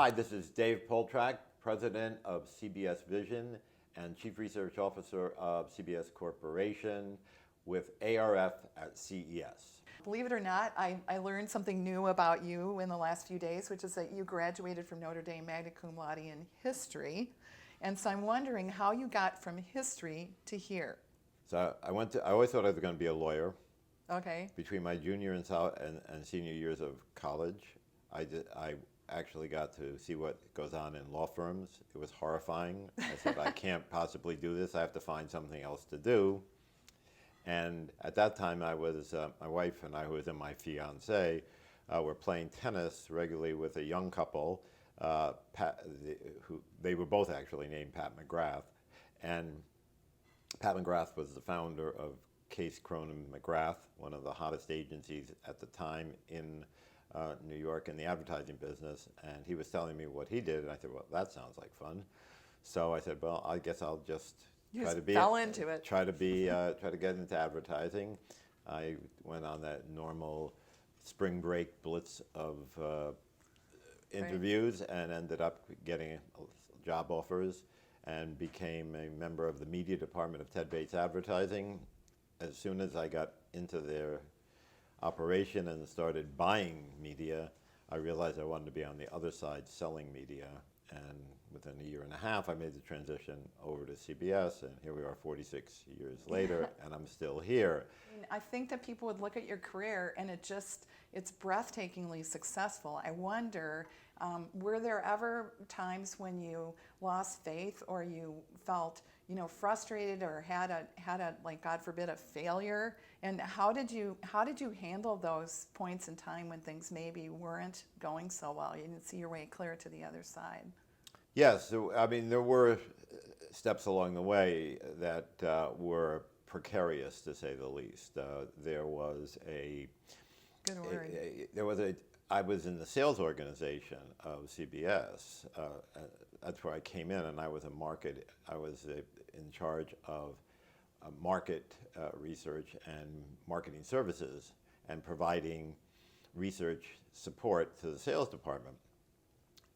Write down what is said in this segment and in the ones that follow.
Hi, this is Dave Poltrack, President of CBS Vision and Chief Research Officer of CBS Corporation with ARF at CES. Believe it or not, I learned something new about you in the last few days, which is that you graduated from Notre Dame magna cum laude in history. And so I'm wondering how you got from history to here. So I always thought I was going to be a lawyer. Okay. Between my junior and senior years of college, I actually got to see what goes on in law firms. It was horrifying. I said, I can't possibly do this. I have to find something else to do. And at that time, I was my wife and I, who was then my fiance, were playing tennis regularly with a young couple. They were both actually named Pat McGrath, and Pat McGrath was the founder of Case Cronin McGrath, one of the hottest agencies at the time in New York in the advertising business. And he was telling me what he did, and I said, well, that sounds like fun. So I said, well, I guess I'll just try to get into advertising. I went on that normal spring break blitz of interviews and ended up getting job offers and became a member of the media department of Ted Bates Advertising. As soon as I got into their operation and started buying media, I realized I wanted to be on the other side selling media. And within a year and a half, I made the transition over to CBS, and here we are 46 years later, and I'm still here. I think that people would look at your career and it's breathtakingly successful. I wonder, were there ever times when you lost faith or you felt, frustrated or had a like, God forbid, a failure? And how did you handle those points in time when things maybe weren't going so well? You didn't see your way clear to the other side. Yes, there were steps along the way that were precarious, to say the least. There was good word. I was in the sales organization of CBS. That's where I came in, and I was in charge of market research and marketing services and providing research support to the sales department.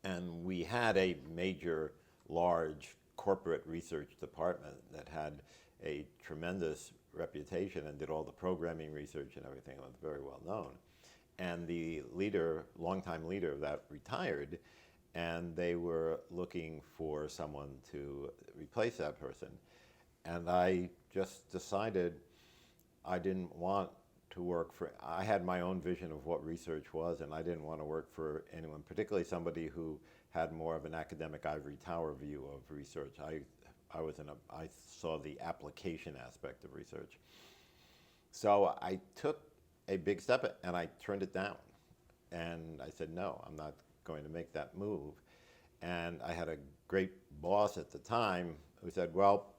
And we had a major, large corporate research department that had a tremendous reputation and did all the programming research and everything. It was very well known. And the longtime leader of that retired, and they were looking for someone to replace that person. And I just decided I didn't want to work I had my own vision of what research was, and I didn't want to work for anyone, particularly somebody who had more of an academic ivory tower view of research. I saw the application aspect of research. So I took a big step and I turned it down. And I said, no, I'm not going to make that move. And I had a great boss at the time who said, well,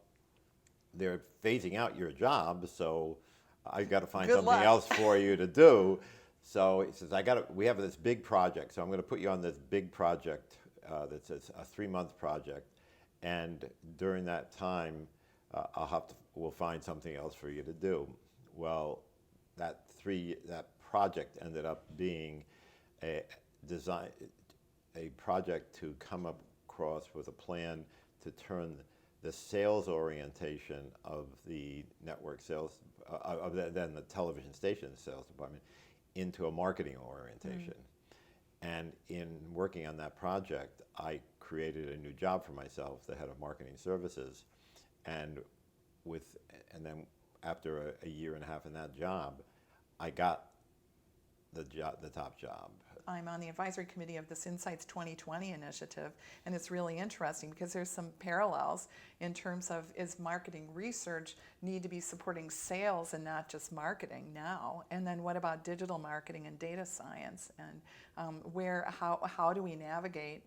they're phasing out your job, so I've got to find something else for you to do. So he says, we have this big project, so I'm going to put you on this big project that's a 3-month project. And during that time, we'll find something else for you to do. Well, that project ended up being a project to come across with a plan to turn the sales orientation of the network sales, then the television station sales department, into a marketing orientation. And in working on that project, I created a new job for myself, the head of marketing services. And then after a year and a half in that job, I got the top job. I'm on the advisory committee of this Insights 2020 initiative, and it's really interesting because there's some parallels in terms of, is marketing research need to be supporting sales and not just marketing now? And then what about digital marketing and data science? And how do we navigate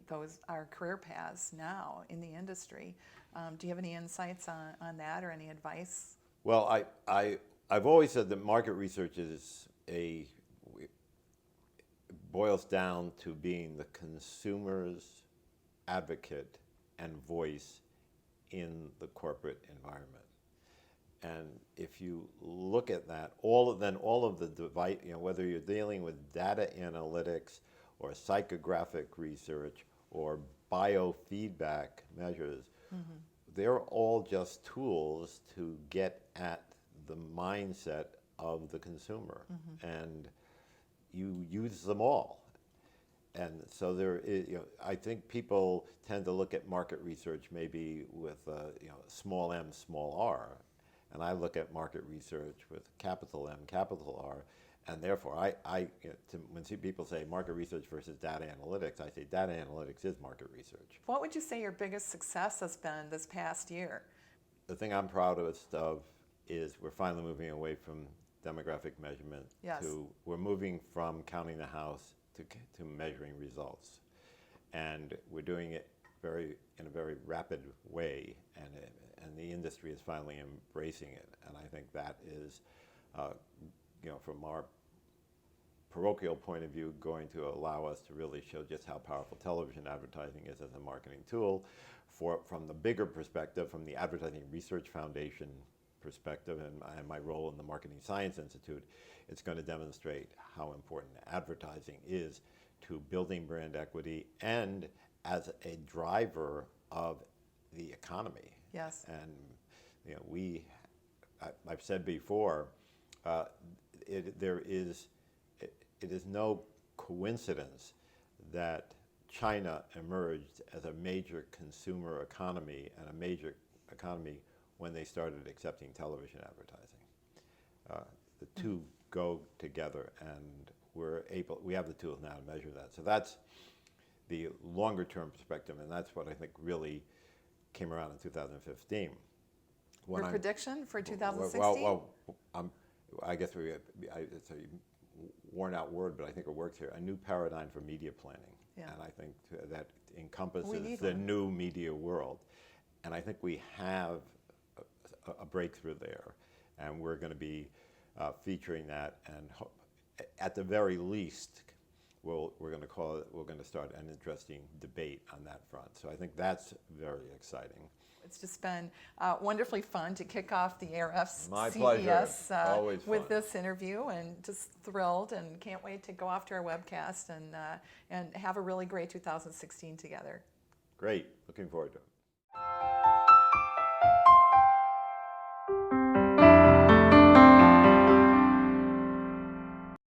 our career paths now in the industry? Do you have any insights on that or any advice? Well, I've always said that market research boils down to being the consumer's advocate and voice in the corporate environment. And if you look at that, all of the device, whether you're dealing with data analytics or psychographic research or biofeedback measures, they're all just tools to get at the mindset of the consumer. And you use them all. And so there is, I think people tend to look at market research maybe with, small m, small r. And I look at market research with capital M, capital R. And therefore, when people say market research versus data analytics, I say data analytics is market research. What would you say your biggest success has been this past year? The thing I'm proudest of is we're finally moving away from demographic measurement to, we're moving from counting the house to measuring results. And we're doing it in a very rapid way, and the industry is finally embracing it. And I think that is, from our parochial point of view, going to allow us to really show just how powerful television advertising is as a marketing tool. From the bigger perspective, from the Advertising Research Foundation perspective and my role in the Marketing Science Institute, it's going to demonstrate how important advertising is to building brand equity and as a driver of the economy. Yes. And I've said before, it is no coincidence that China emerged as a major consumer economy and a major economy when they started accepting television advertising. The two go together, and we have the tools now to measure that. So that's the longer term perspective, and that's what I think really came around in 2015. Your prediction for 2016? Well, I guess it's a worn out word, but I think it works here. A new paradigm for media planning. Yeah. And I think that encompasses the new media world. And I think we have a breakthrough there. And we're going to be featuring that. And at the very least, we're going to start an interesting debate on that front. So I think that's very exciting. It's just been wonderfly fun to kick off the ARF CES with this interview, and just thrilled and can't wait to go off to our webcast and have a really great 2016 together. Great. Looking forward to it.